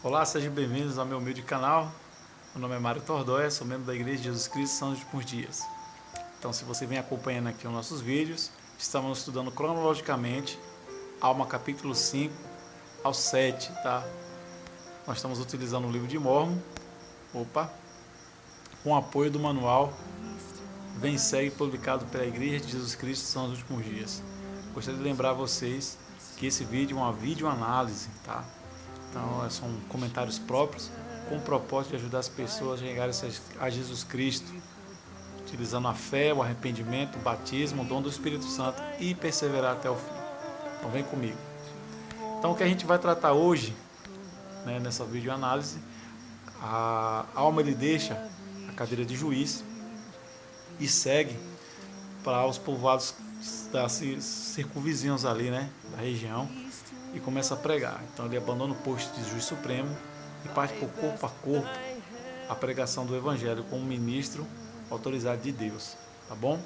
Olá, sejam bem-vindos ao meu humilde canal. Meu nome é Mário Tordóia, sou membro da Igreja de Jesus Cristo São dos Últimos Dias. Então, se você vem acompanhando aqui os nossos vídeos, estamos estudando cronologicamente Alma capítulo 5 ao 7, tá? Nós estamos utilizando o livro de Mórmon, com apoio do manual Vem Segue, publicado pela Igreja de Jesus Cristo São dos Últimos Dias. Gostaria de lembrar a vocês que esse vídeo é uma videoanálise, tá? Então, são comentários próprios com o propósito de ajudar as pessoas a chegarem a Jesus Cristo, utilizando a fé, o arrependimento, o batismo, o dom do Espírito Santo e perseverar até o fim. Então, vem comigo. Então, o que a gente vai tratar hoje, né, nessa videoanálise, a alma ele deixa a cadeira de juiz e segue para os povoados circunvizinhos ali, né, da região, e começa a pregar. Então ele abandona o posto de juiz supremo e parte por corpo a corpo a pregação do evangelho como ministro autorizado de Deus, tá bom?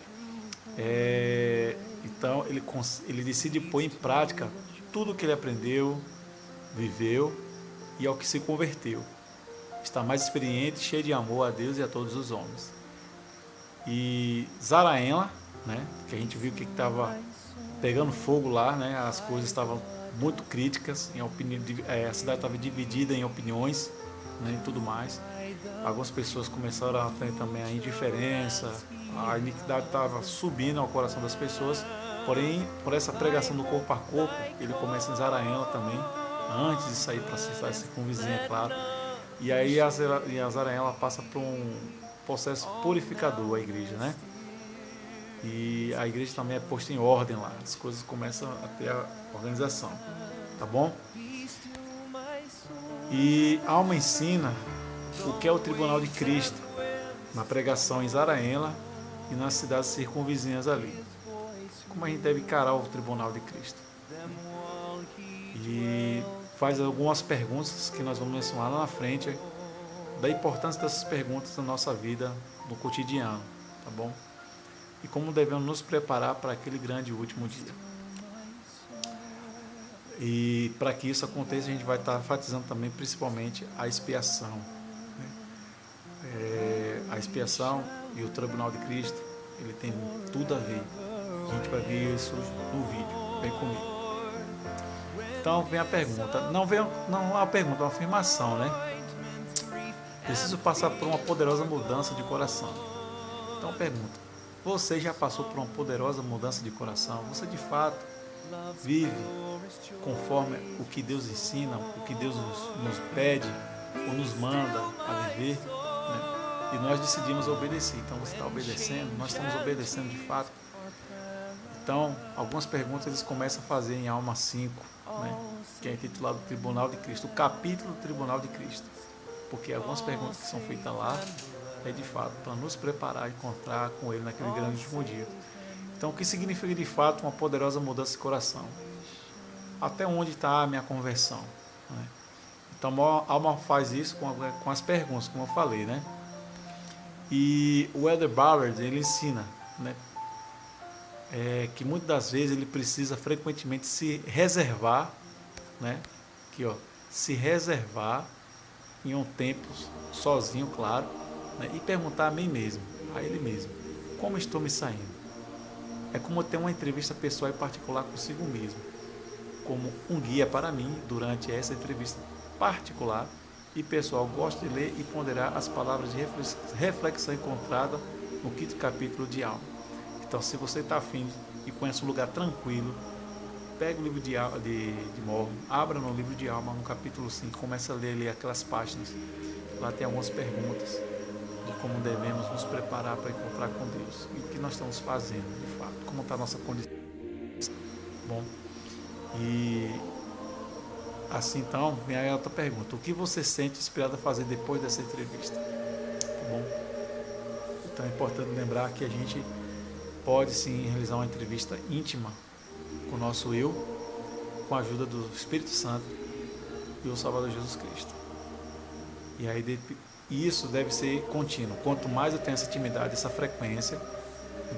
Então ele decide pôr em prática tudo o que ele aprendeu, viveu e ao que se converteu. Está mais experiente, cheio de amor a Deus e a todos os homens. E Zaraenla, né, que a gente viu que estava pegando fogo lá, né, as coisas estavam muito críticas, a cidade estava dividida em opiniões, né, e tudo mais. Algumas pessoas começaram a ter também a indiferença, a iniquidade estava subindo ao coração das pessoas, porém, por essa pregação do corpo a corpo, ele começa em Zaraenla também, antes de sair para a cidade circunvizinha, é claro. E aí a Zaraenla passa por um processo purificador, a igreja, né? E a igreja também é posta em ordem lá, as coisas começam a ter a organização, tá bom? E Alma ensina o que é o Tribunal de Cristo, na pregação em Zaraenla e nas cidades circunvizinhas ali. Como a gente deve encarar o Tribunal de Cristo. E faz algumas perguntas que nós vamos mencionar lá na frente, da importância dessas perguntas na nossa vida, no cotidiano, tá bom? E como devemos nos preparar para aquele grande último dia. E para que isso aconteça, a gente vai estar enfatizando também, principalmente, a expiação. A expiação e o Tribunal de Cristo, ele tem tudo a ver. A gente vai ver isso no vídeo. Vem comigo. Então vem a pergunta. Não é uma pergunta, é uma afirmação, né? Preciso passar por uma poderosa mudança de coração. Então pergunta. Você já passou por uma poderosa mudança de coração? Você de fato vive conforme o que Deus ensina, o que Deus nos pede ou nos manda a viver, né? E nós decidimos obedecer. Então você está obedecendo? Nós estamos obedecendo de fato? Então, algumas perguntas eles começam a fazer em Alma 5, né? Que é intitulado Tribunal de Cristo, o capítulo do Tribunal de Cristo. Porque algumas perguntas que são feitas lá é de fato para nos preparar a encontrar com Ele naquele grande último dia. Então, o que significa de fato uma poderosa mudança de coração? Até onde está a minha conversão? Né? Então, a alma faz isso com as perguntas, como eu falei, né? E o Elder Ballard, ele ensina, né, que muitas das vezes ele precisa frequentemente se reservar, né? Aqui, ó, se reservar em um tempo sozinho, claro, né, e perguntar a mim mesmo, a ele mesmo, como estou me saindo? É como ter uma entrevista pessoal e particular consigo mesmo, como um guia para mim durante essa entrevista particular e pessoal. Gosto de ler e ponderar as palavras de reflexão encontrada no 5º capítulo de Alma. Então, se você está afim e conhece um lugar tranquilo, pega o livro de Mórmon, abra no livro de Alma, no capítulo 5, começa a ler ali aquelas páginas. Lá tem algumas perguntas de como devemos nos preparar para encontrar com Deus e o que nós estamos fazendo, de fato, como está a nossa condição. Bom, e assim então, vem aí a outra pergunta. O que você sente inspirado a fazer depois dessa entrevista? Tá bom? Então é importante lembrar que a gente pode sim realizar uma entrevista íntima com o nosso eu, com a ajuda do Espírito Santo e o Salvador Jesus Cristo. E aí isso deve ser contínuo. Quanto mais eu tenho essa intimidade, essa frequência,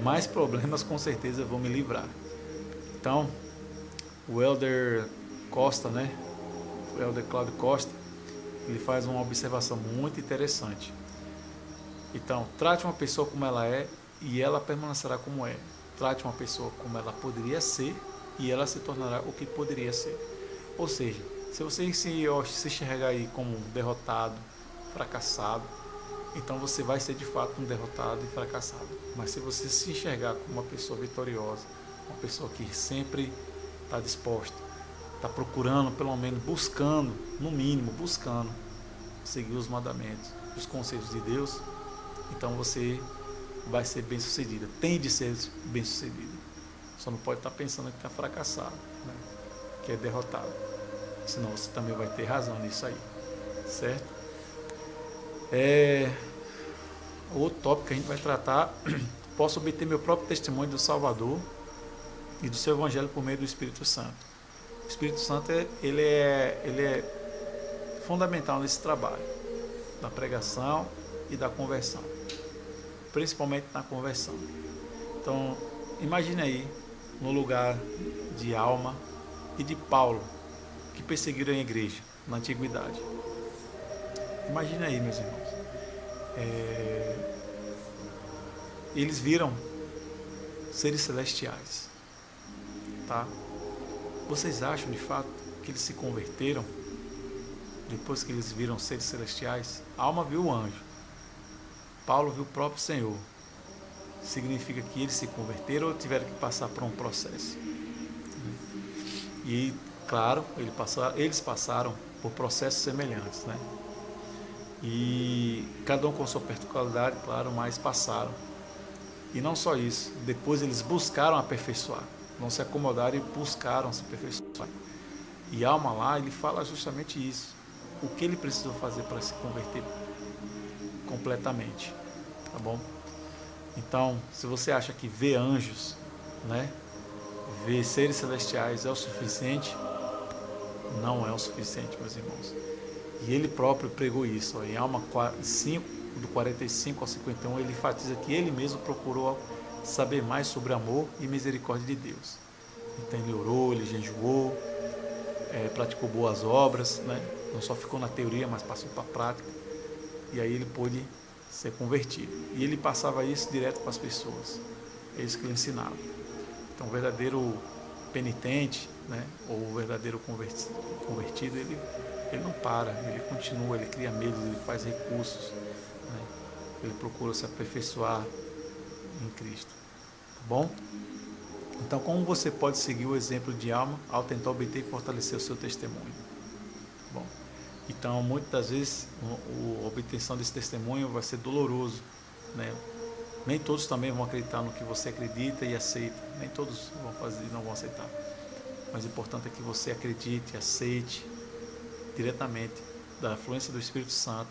mais problemas com certeza eu vou me livrar. Então, o Elder Costa, né? O Elder Cláudio Costa, ele faz uma observação muito interessante. Então, trate uma pessoa como ela é e ela permanecerá como é. Trate uma pessoa como ela poderia ser e ela se tornará o que poderia ser. Ou seja, se você se enxergar aí como um derrotado, fracassado, então você vai ser de fato um derrotado e fracassado. Mas se você se enxergar como uma pessoa vitoriosa, uma pessoa que sempre está disposta, está procurando, pelo menos buscando, no mínimo buscando, seguir os mandamentos, os conselhos de Deus, então você vai ser bem sucedida, tem de ser bem sucedida. Só não pode estar pensando que está fracassado, né? Que é derrotado. Senão você também vai ter razão nisso aí, certo? Outro tópico que a gente vai tratar: posso obter meu próprio testemunho do Salvador e do seu Evangelho por meio do Espírito Santo. O Espírito Santo ele é fundamental nesse trabalho da pregação e da conversão, principalmente na conversão. Então, imagine aí no lugar de Alma e de Paulo, que perseguiram a igreja na antiguidade. Imagine aí, meus irmãos. Eles viram seres celestiais, tá? Vocês acham de fato que eles se converteram depois que eles viram seres celestiais? A Alma viu o anjo, Paulo viu o próprio Senhor. Significa que eles se converteram ou tiveram que passar por um processo? E, claro, eles passaram por processos semelhantes, né? E cada um com sua particularidade, claro, mas passaram. E não só isso, depois eles buscaram aperfeiçoar, não se acomodaram e buscaram se aperfeiçoar. E Alma lá, ele fala justamente isso, o que ele precisou fazer para se converter completamente, tá bom? Então, se você acha que ver anjos, né, ver seres celestiais é o suficiente, não é o suficiente, meus irmãos. E ele próprio pregou isso, ó, em Alma 5, do 45 ao 51, ele enfatiza que ele mesmo procurou saber mais sobre amor e misericórdia de Deus. Então ele orou, ele jejuou, praticou boas obras, né? Não só ficou na teoria, mas passou para a prática. E aí ele pôde ser convertido. E ele passava isso direto para as pessoas. É isso que ele ensinava. Então o verdadeiro penitente, né, ou o verdadeiro convertido, ele não para, ele continua, ele cria medos, ele faz recursos, né? Ele procura se aperfeiçoar em Cristo. Tá bom? Então, como você pode seguir o exemplo de Alma ao tentar obter e fortalecer o seu testemunho? Tá bom? Então, muitas das vezes, a obtenção desse testemunho vai ser doloroso, né? Nem todos também vão acreditar no que você acredita e aceita. Nem todos vão fazer e não vão aceitar. Mas o importante é que você acredite e aceite diretamente da influência do Espírito Santo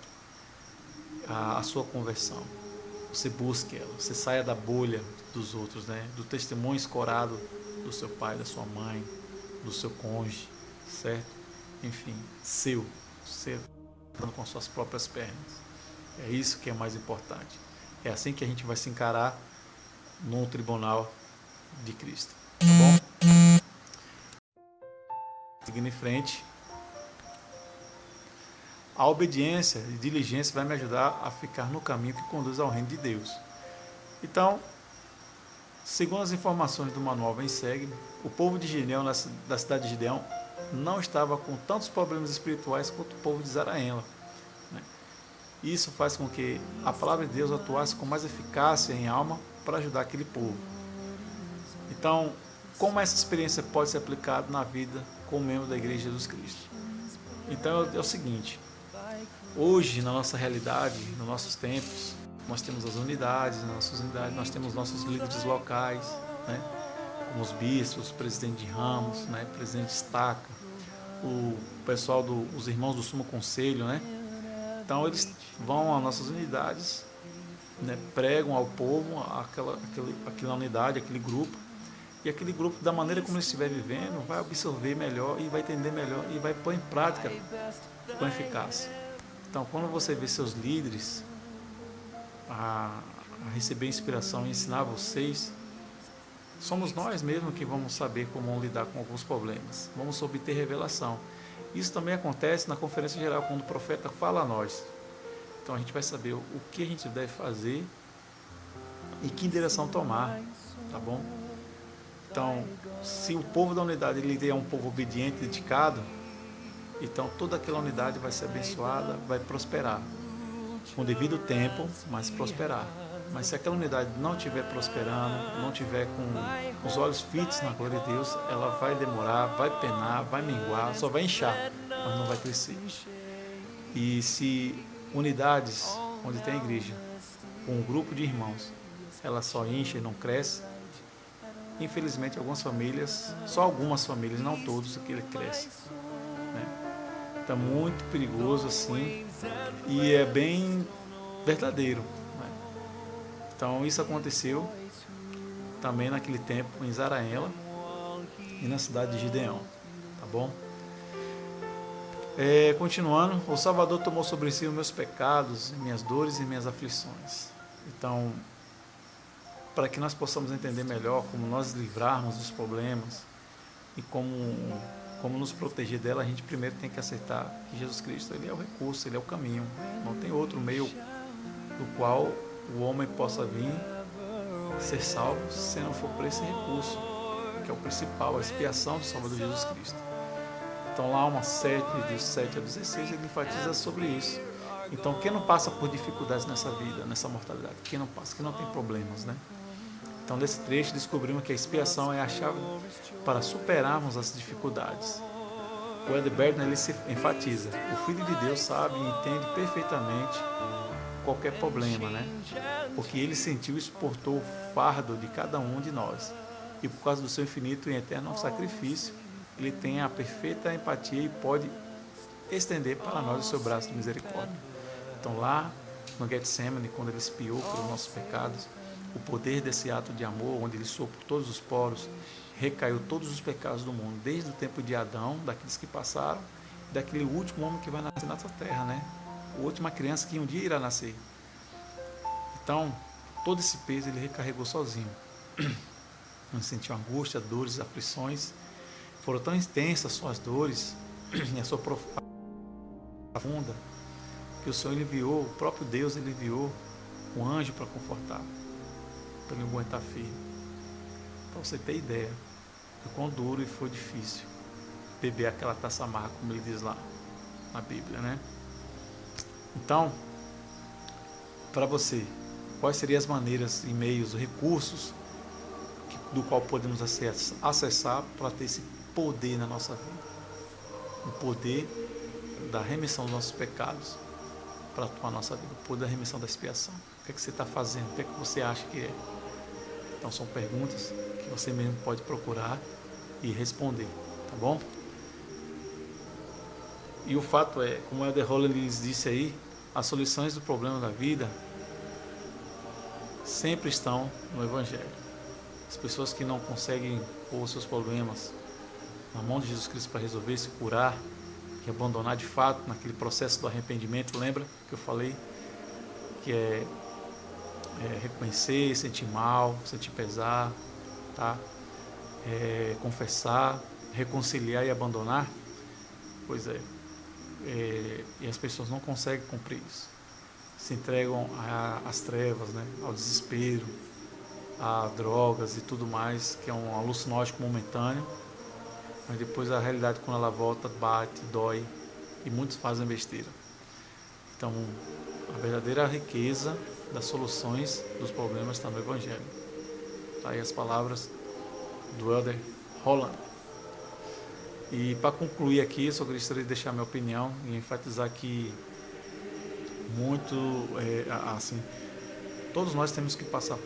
a sua conversão. Você busque ela, você saia da bolha dos outros, né? Do testemunho escorado do seu pai, da sua mãe, do seu cônjuge, certo? Enfim, você andando com suas próprias pernas. É isso que é mais importante. É assim que a gente vai se encarar no tribunal de Cristo. Tá bom? Seguindo em frente. A obediência e diligência vai me ajudar a ficar no caminho que conduz ao reino de Deus. Então, segundo as informações do manual Vem Segue, o povo de Gideão, da cidade de Gideão, não estava com tantos problemas espirituais quanto o povo de Zaraenla. Isso faz com que a palavra de Deus atuasse com mais eficácia em Alma para ajudar aquele povo. Então, como essa experiência pode ser aplicada na vida como membro da Igreja de Jesus Cristo? Então, é o seguinte: hoje, na nossa realidade, nos nossos tempos, nós temos as unidades, nós temos nossos líderes locais, né? Como os bispos, o presidente de ramos, né? O presidente de estaca, o pessoal os irmãos do Sumo Conselho, né? Então eles vão às nossas unidades, né? Pregam ao povo aquela unidade, aquele grupo, e aquele grupo, da maneira como ele estiver vivendo, vai absorver melhor e vai entender melhor e vai pôr em prática com eficácia. Então, quando você vê seus líderes a receber inspiração e ensinar vocês, somos nós mesmos que vamos saber como lidar com alguns problemas. Vamos obter revelação. Isso também acontece na conferência geral, quando o profeta fala a nós. Então a gente vai saber o que a gente deve fazer e que direção tomar, tá bom? Então, se o povo da unidade ele é um povo obediente, dedicado, então toda aquela unidade vai ser abençoada, vai prosperar. Com o devido tempo, mas prosperar. Mas se aquela unidade não estiver prosperando, não estiver com os olhos fitos na glória de Deus, ela vai demorar, vai penar, vai minguar, só vai inchar, mas não vai crescer. E se unidades onde tem igreja, um grupo de irmãos, ela só incha e não cresce, infelizmente algumas famílias, só algumas famílias, não todos, que ele cresce. Está muito perigoso assim e é bem verdadeiro. Né? Então isso aconteceu também naquele tempo em Zaraela e na cidade de Gideão, tá bom? Continuando, o Salvador tomou sobre si os meus pecados, minhas dores e minhas aflições. Então, para que nós possamos entender melhor como nós livrarmos dos problemas e como nos proteger dela, a gente primeiro tem que aceitar que Jesus Cristo ele é o recurso, ele é o caminho. Não tem outro meio do qual o homem possa vir ser salvo se não for por esse recurso, que é o principal, a expiação do Salvador Jesus Cristo. Então lá uma 7, dos 7 a 16, ele enfatiza sobre isso. Então quem não passa por dificuldades nessa vida, nessa mortalidade, quem não passa, quem não tem problemas, né? Então, nesse trecho, descobrimos que a expiação é a chave para superarmos as dificuldades. O Ed Bergner, ele se enfatiza: o Filho de Deus sabe e entende perfeitamente qualquer problema, né? Porque ele sentiu e suportou o fardo de cada um de nós. E por causa do seu infinito e eterno sacrifício, ele tem a perfeita empatia e pode estender para nós o seu braço de misericórdia. Então, lá no Getsemane, quando ele expiou pelos nossos pecados, o poder desse ato de amor, onde ele soou por todos os poros, recaiu todos os pecados do mundo, desde o tempo de Adão, daqueles que passaram, daquele último homem que vai nascer nessa terra, né? A última criança que um dia irá nascer. Então, todo esse peso ele recarregou sozinho. Ele sentiu angústia, dores, aflições. Foram tão intensas suas dores e a sua profunda, que o Senhor enviou, o próprio Deus ele enviou um anjo para confortar, para ele aguentar firme. Para você ter ideia do quão duro e foi difícil beber aquela taça amarga, como ele diz lá na Bíblia, né? Então, para você, quais seriam as maneiras, e meios, recursos do qual podemos acessar para ter esse poder na nossa vida? O poder da remissão dos nossos pecados para atuar na nossa vida, o poder da remissão da expiação. O que é que você está fazendo? O que é que você acha que é? Então são perguntas que você mesmo pode procurar e responder, tá bom? E o fato é, como o Elder Holland lhes disse aí, as soluções do problema da vida sempre estão no Evangelho. As pessoas que não conseguem pôr os seus problemas na mão de Jesus Cristo para resolver, se curar e abandonar de fato naquele processo do arrependimento, lembra que eu falei? Que é reconhecer, sentir mal, sentir pesar, tá? Confessar, reconciliar e abandonar. Pois é. E as pessoas não conseguem cumprir isso. Se entregam às trevas, né? Ao desespero, a drogas e tudo mais, que é um alucinógeno momentâneo, mas depois a realidade, quando ela volta, bate, dói, e muitos fazem besteira. Então, a verdadeira riqueza das soluções dos problemas está no Evangelho. Tá aí as palavras do Elder Holland. E para concluir aqui, eu só gostaria de deixar minha opinião e enfatizar que assim, todos nós temos que passar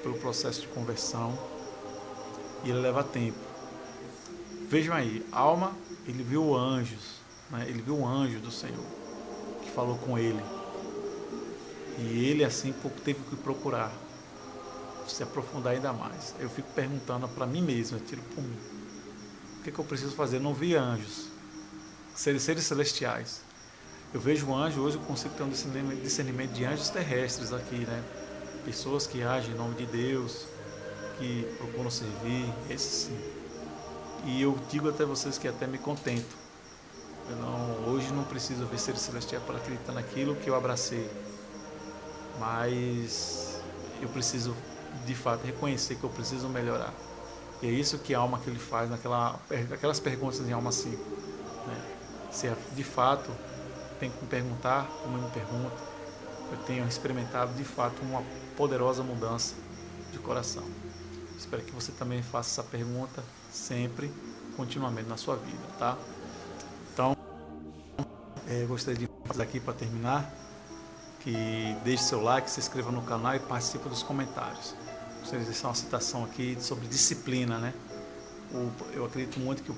pelo processo de conversão e ele leva tempo. Vejam aí, Alma, ele viu anjos, né? Ele viu um anjo do Senhor que falou com ele. E ele, assim, teve que procurar se aprofundar ainda mais. Eu fico perguntando para mim mesmo, eu tiro por mim. O que eu preciso fazer? Eu não vi anjos, seres celestiais. Eu vejo um anjo, hoje eu consigo ter um discernimento de anjos terrestres aqui, né? Pessoas que agem em nome de Deus, que procuram servir, esses sim. E eu digo até vocês que até me contento preciso ver ser celestial para acreditar naquilo que eu abracei, mas eu preciso de fato reconhecer que eu preciso melhorar. E é isso que a alma que ele faz aquelas perguntas em alma 5, né? Se de fato tem que me perguntar, como eu me pergunto, eu tenho experimentado de fato uma poderosa mudança de coração. Espero que você também faça essa pergunta sempre, continuamente na sua vida, tá? Então, eu gostaria de fazer aqui para terminar, que deixe seu like, se inscreva no canal e participe dos comentários. Gostaria de deixar uma citação aqui sobre disciplina, né? Eu acredito muito que o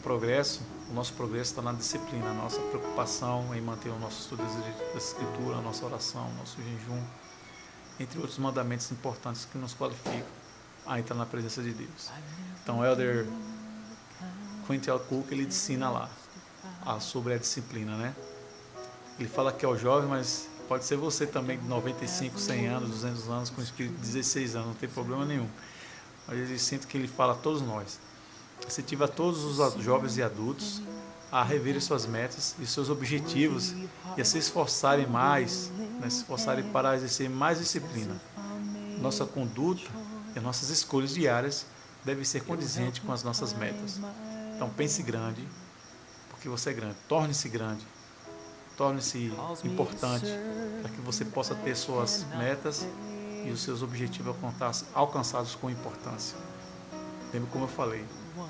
nosso progresso está na disciplina, a nossa preocupação em manter o nosso estudo da Escritura, a nossa oração, o nosso jejum, entre outros mandamentos importantes que nos qualificam a entrar na presença de Deus. Então, o Elder Quentin L. Cook, ele ensina lá sobre a disciplina, né? Ele fala que é o jovem, mas pode ser você também de 95, 100 anos, 200 anos, com espírito de 16 anos, não tem problema nenhum. Mas eu sinto que ele fala a todos nós. Incentiva todos os jovens e adultos a reverem suas metas e seus objetivos e a se esforçarem mais, né, se esforçarem para exercer mais disciplina. Nossa conduta e as nossas escolhas diárias devem ser condizentes com as nossas metas. Então pense grande, porque você é grande. Torne-se grande. Torne-se importante para que você possa ter suas metas e os seus objetivos alcançados com importância. Lembra como eu falei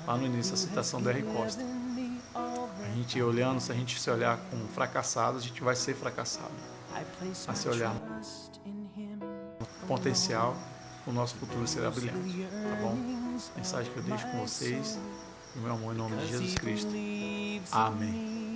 lá no início, a citação do R. Costa. A gente olhando, se a gente se olhar como fracassado, a gente vai ser fracassado. Mas se olhar no potencial, o nosso futuro será brilhante. Tá bom? Mensagem que eu deixo com vocês. Meu amor, em nome de Jesus Cristo. Amém.